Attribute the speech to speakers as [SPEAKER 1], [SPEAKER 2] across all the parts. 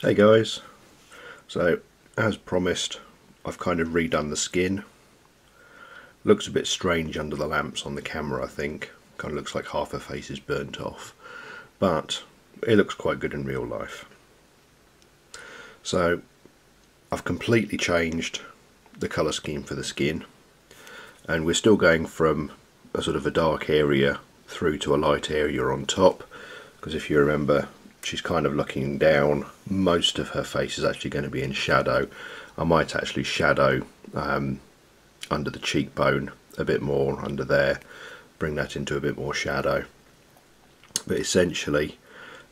[SPEAKER 1] Hey guys, so as promised I've kind of redone the skin. Looks a bit strange under the lamps on the camera, I think. Kind of looks like half her face is burnt off, but it looks quite good in real life. So I've completely changed the colour scheme for the skin, and we're still going from a sort of a dark area through to a light area on top, because if you remember, she's kind of looking down. Most of her face is actually going to be in shadow. I might actually shadow under the cheekbone a bit more under there, bring that into a bit more shadow. But essentially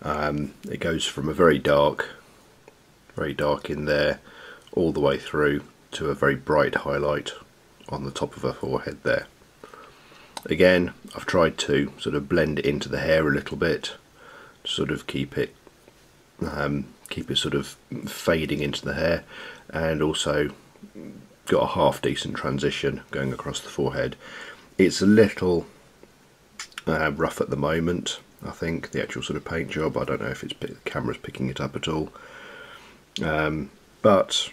[SPEAKER 1] it goes from a very dark in there all the way through to a very bright highlight on the top of her forehead there. Again, I've tried to sort of blend it into the hair a little bit, sort of keep it sort of fading into the hair, and also got a half decent transition going across the forehead. It's a little rough at the moment, I think, the actual sort of paint job. I don't know if the camera's picking it up at all, but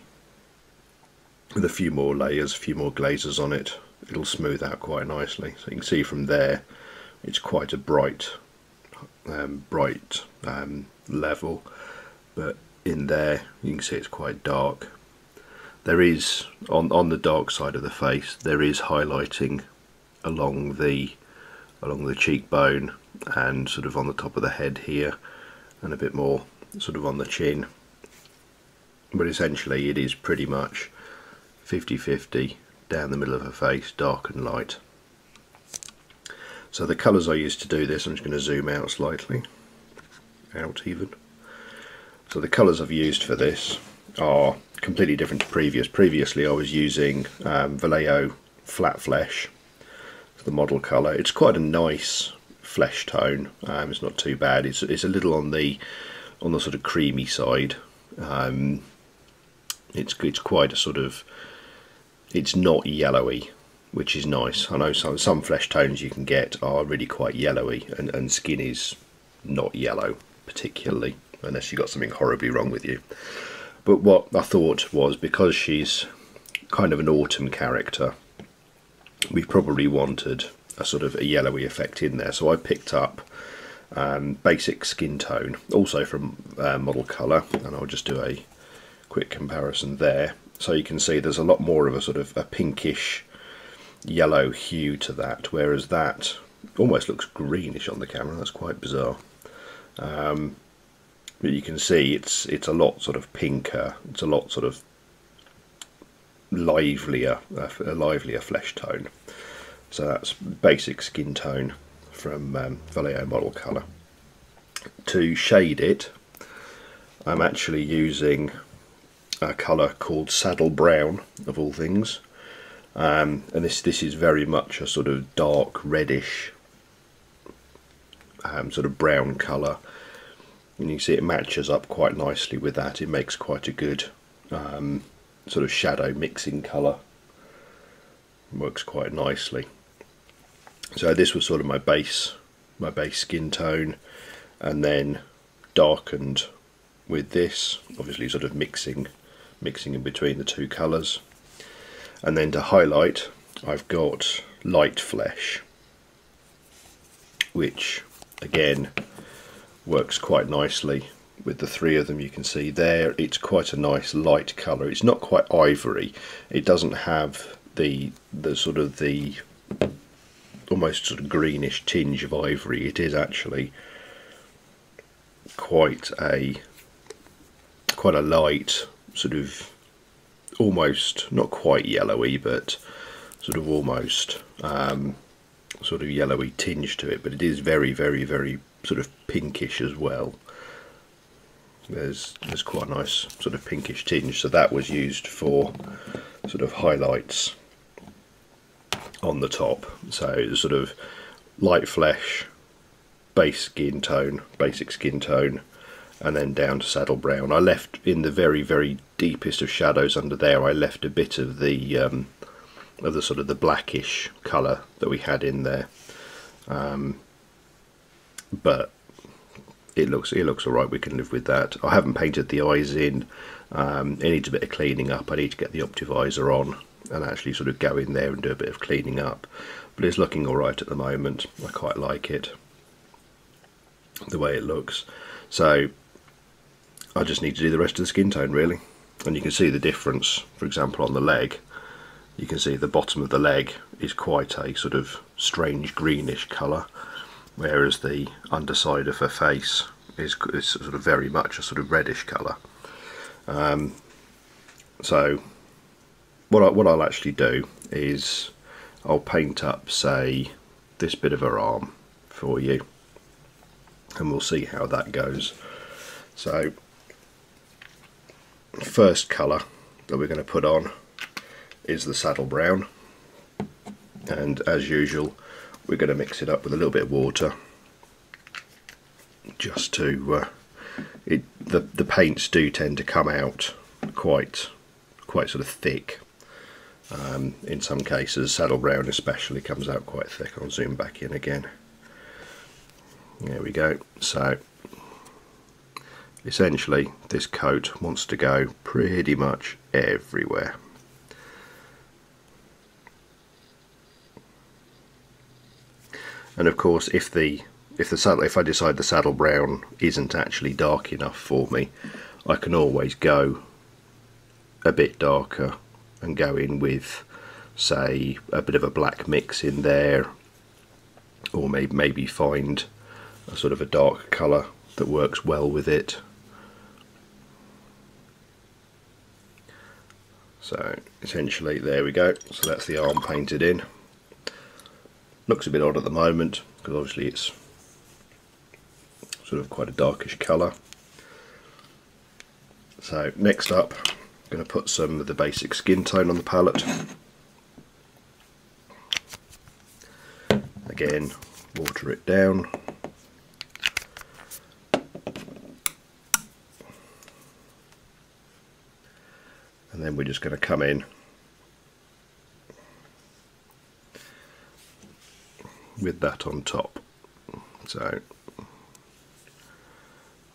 [SPEAKER 1] with a few more layers, a few more glazes on it, it'll smooth out quite nicely. So you can see from there it's quite a bright level, but in there you can see it's quite dark. There is on the dark side of the face, there is highlighting along the cheekbone and sort of on the top of the head here, and a bit more sort of on the chin, but essentially it is pretty much 50-50 down the middle of her face, dark and light. So the colours I used to do this, I'm just going to zoom out slightly, out even. So the colours I've used for this are completely different to previous. Previously I was using Vallejo Flat Flesh for the model colour. It's quite a nice flesh tone, it's not too bad. It's a little on the sort of creamy side. It's quite a sort of, it's not yellowy, which is nice. I know some flesh tones you can get are really quite yellowy, and skin is not yellow particularly, unless you've got something horribly wrong with you. But what I thought was, because she's kind of an autumn character, we probably wanted a sort of a yellowy effect in there. So I picked up basic Skintone, also from Model Colour, and I'll just do a quick comparison there. So you can see there's a lot more of a sort of a pinkish yellow hue to that, whereas that almost looks greenish on the camera. That's quite bizarre. But you can see it's a lot sort of pinker. It's a lot sort of livelier, a livelier flesh tone. So that's basic Skintone from Vallejo Model Colour. To shade it, I'm actually using a colour called Saddle Brown, of all things, and this is very much a sort of dark reddish sort of brown colour, and you can see it matches up quite nicely with that. It makes quite a good sort of shadow mixing colour, works quite nicely. So this was sort of my base skin tone, and then darkened with this, obviously sort of mixing in between the two colours. And then to highlight, I've got Light Flesh, which again works quite nicely with the three of them. You can see there it's quite a nice light colour. It's not quite ivory, it doesn't have the sort of the almost sort of greenish tinge of ivory. It is actually quite a light sort of, almost not quite yellowy, but sort of almost sort of yellowy tinge to it, but it is very sort of pinkish as well. There's quite a nice sort of pinkish tinge, so that was used for sort of highlights on the top. So the sort of Light Flesh, basic skin tone, and then down to Saddle Brown. I left in the very deepest of shadows under there, I left a bit of the sort of the blackish colour that we had in there, but it looks alright. We can live with that. I haven't painted the eyes in. It needs a bit of cleaning up. I need to get the Optivisor on and actually sort of go in there and do a bit of cleaning up, but it's looking alright at the moment. I quite like it, the way it looks. So I just need to do the rest of the skin tone really, and you can see the difference. For example, on the leg, you can see the bottom of the leg is quite a sort of strange greenish colour, whereas the underside of her face is sort of very much a sort of reddish colour. So what I'll actually do is I'll paint up, say, this bit of her arm for you, and we'll see how that goes. So first colour that we're going to put on is the saddle brown, and as usual we're going to mix it up with a little bit of water, just to the paints do tend to come out quite sort of thick. In some cases, saddle brown especially comes out quite thick. I'll zoom back in again. There we go. So essentially this coat wants to go pretty much everywhere. And of course, if I decide the saddle brown isn't actually dark enough for me, I can always go a bit darker and go in with, say, a bit of a black mix in there, or maybe find a sort of a dark colour that works well with it. So essentially there we go. So that's the arm painted in. Looks a bit odd at the moment because obviously it's sort of quite a darkish colour. So next up, I'm going to put some of the basic skin tone on the palette. Again, water it down. And then we're just going to come in with that on top. So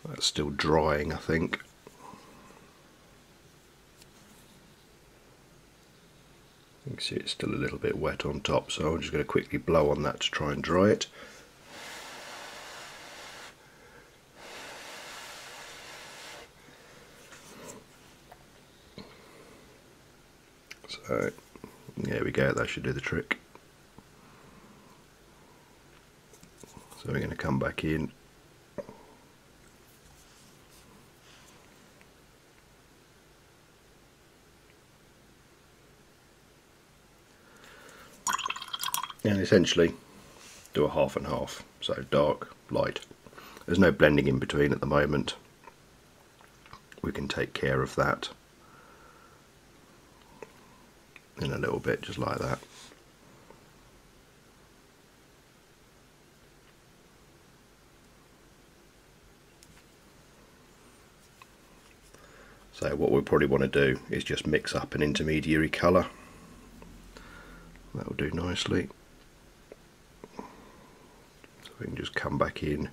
[SPEAKER 1] that's still drying, I think. You can see it's still a little bit wet on top, so I'm just going to quickly blow on that to try and dry it. So there we go, that should do the trick. So we're going to come back in. And essentially do a half and half, so dark, light. There's no blending in between at the moment. We can take care of that in a little bit, just like that. So what we probably want to do is just mix up an intermediary colour. That will do nicely. So we can just come back in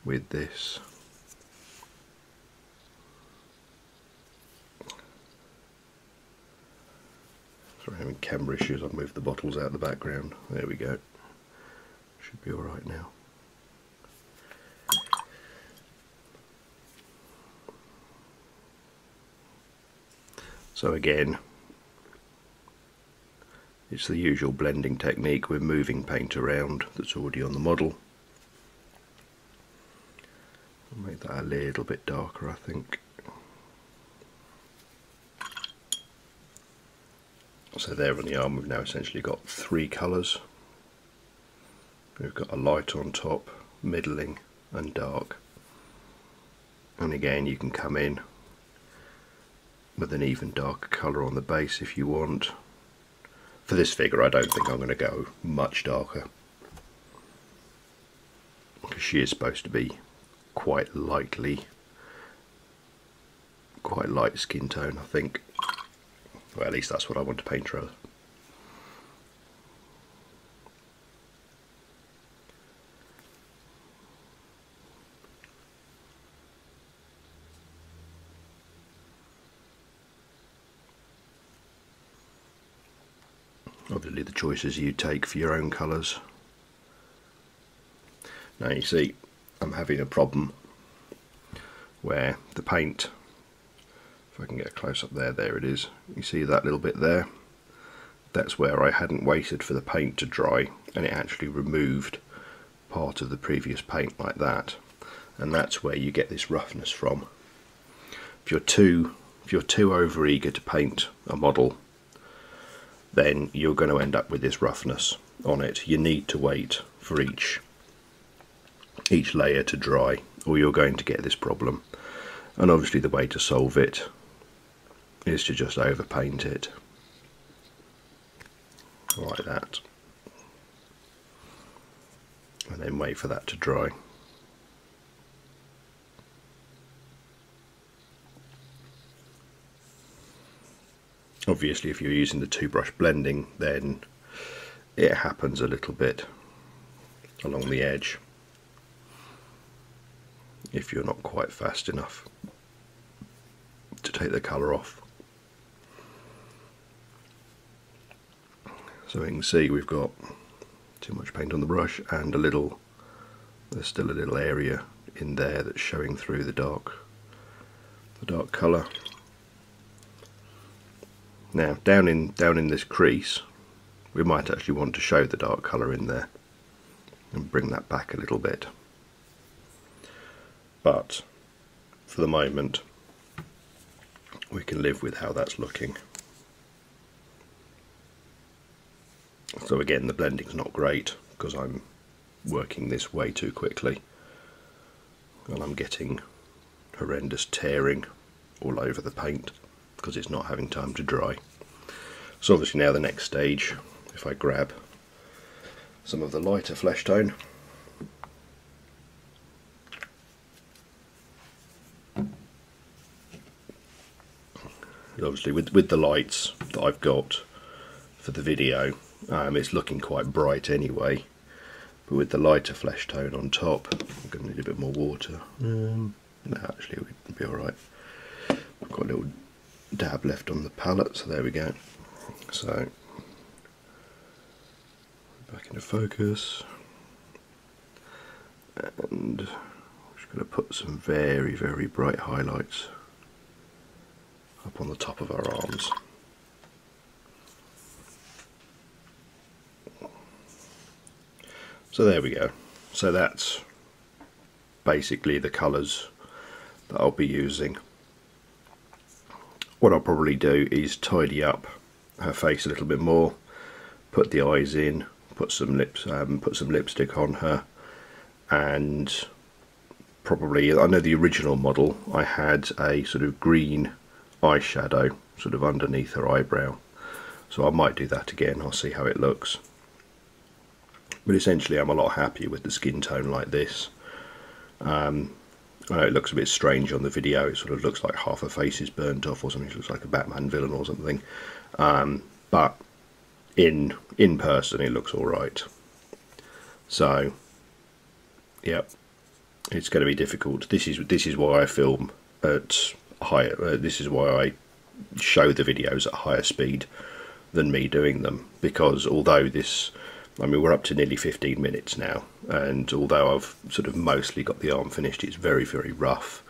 [SPEAKER 1] with this. Sorry, having camera issues. I've moved the bottles out of the background. There we go. Should be alright now. So again, it's the usual blending technique. We're moving paint around that's already on the model. I'll make that a little bit darker, I think. So there on the arm we've now essentially got three colours. We've got a light on top, middling and dark. And again you can come in with an even darker colour on the base if you want. For this figure I don't think I'm going to go much darker, because she is supposed to be quite light skin tone, I think. Well, at least that's what I want to paint her as. Obviously the choices you take for your own colours. Now you see I'm having a problem where the paint, if I can get a close up there, there it is, you see that little bit there, that's where I hadn't waited for the paint to dry and it actually removed part of the previous paint like that, and that's where you get this roughness from. If you're too over eager to paint a model, then you're going to end up with this roughness on it. You need to wait for each layer to dry or you're going to get this problem, and obviously the way to solve it is to just overpaint it like that and then wait for that to dry. Obviously if you're using the two brush blending, then it happens a little bit along the edge if you're not quite fast enough to take the colour off. So you can see we've got too much paint on the brush and there's still a little area in there that's showing through the dark colour. Now down in this crease we might actually want to show the dark colour in there and bring that back a little bit, but for the moment we can live with how that's looking. So again, the blending's not great because I'm working this way too quickly and I'm getting horrendous tearing all over the paint because it's not having time to dry. So obviously now the next stage, if I grab some of the lighter flesh tone, obviously with the lights that I've got for the video, it's looking quite bright anyway, but with the lighter flesh tone on top, I'm going to need a bit more water. No, actually it would be alright. I've got a little dab left on the palette, so there we go. So back into focus, and I'm just going to put some very, very bright highlights up on the top of our arms. So there we go. So that's basically the colours that I'll be using. What I'll probably do is tidy up her face a little bit more, put the eyes in, put some lipstick on her, and probably, I know the original model I had a sort of green eyeshadow sort of underneath her eyebrow, so I might do that again. I'll see how it looks, but essentially I'm a lot happier with the skin tone like this. I know it looks a bit strange on the video, it sort of looks like half her face is burnt off or something, it looks like a Batman villain or something, but in person it looks alright. So yep, it's going to be difficult. This is why I film at higher, this is why I show the videos at higher speed than me doing them, because although this, I mean, we're up to nearly 15 minutes now, and although I've sort of mostly got the arm finished, it's very, very rough.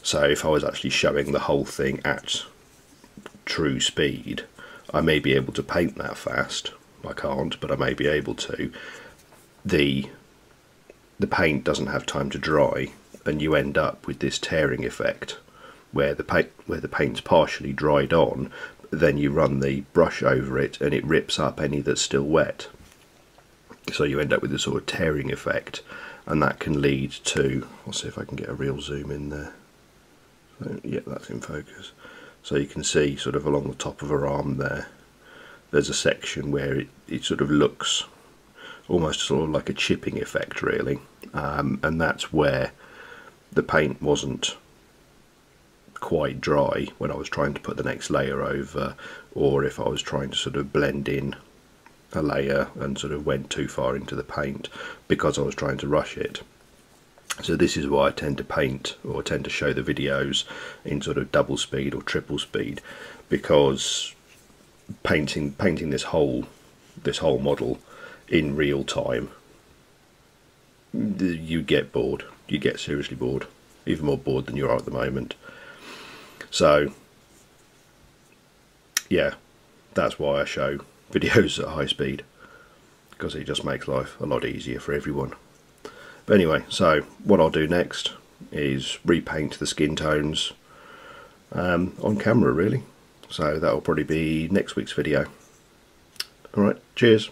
[SPEAKER 1] So if I was actually showing the whole thing at true speed, I may be able to paint that fast. I can't, but I may be able to. The paint doesn't have time to dry, and you end up with this tearing effect where the paint's partially dried on, then you run the brush over it and it rips up any that's still wet. So you end up with this sort of tearing effect, and that can lead to, I'll see if I can get a real zoom in there. So, yeah, that's in focus. So you can see sort of along the top of her arm there's a section where it sort of looks almost sort of like a chipping effect really, and that's where the paint wasn't quite dry when I was trying to put the next layer over, or if I was trying to sort of blend in a layer and sort of went too far into the paint because I was trying to rush it. So this is why I tend to paint, or tend to show the videos in sort of double speed or triple speed, because painting this whole model in real time, you get bored. You get seriously bored, even more bored than you are at the moment. So yeah, that's why I show videos at high speed, because it just makes life a lot easier for everyone. But anyway, so what I'll do next is repaint the skin tones on camera, really. So that'll probably be next week's video. Alright, cheers.